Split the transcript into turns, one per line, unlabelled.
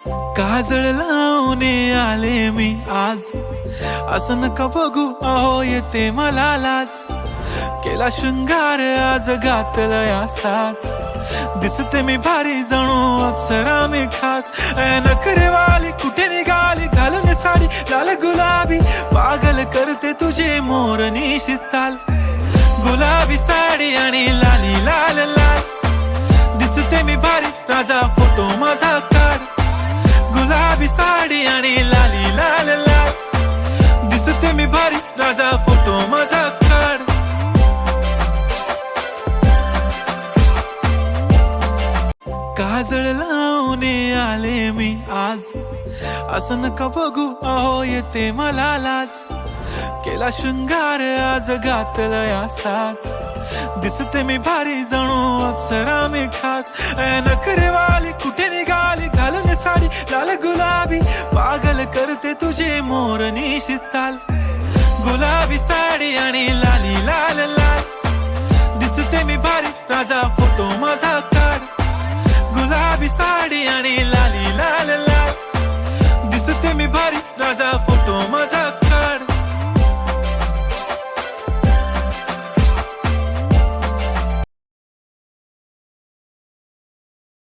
काजळ लावून आले मी आज, असं नका बघू अहो येते मला लाज. केला शृंगार आज घातलाय असाच, दिसते मी भारी जणू अप्सरा मी खास. नखरेवाली कुठे निघाली घालून साडी लाल गुलाबी, पागल करते तुझे मोरनीशी चाल. गुलाबी साडी आणि लाली लाल लाल, दिसते मी भारी राजा फोटो माझा काढ. गुलाबी साडी आणि लाली लाल लाल, दिसते मी भारी राजा फोटो माझा काढ. काजळ लावून आले मी आज, असं नका बघू अहो येते मला लाज. केला शृंगार आज घातलाय असाच, दिसते मी भारी जणू अप्सरा मी खास. नखरेवाली कुठे निघाली घालून साडी लाल गुलाबी, पागल करते तुझे मोरनीशी चाल. गुलाबी साडी आणि लाली लाल लाल, दिसते मी भारी राजा फोटो माझा काढ.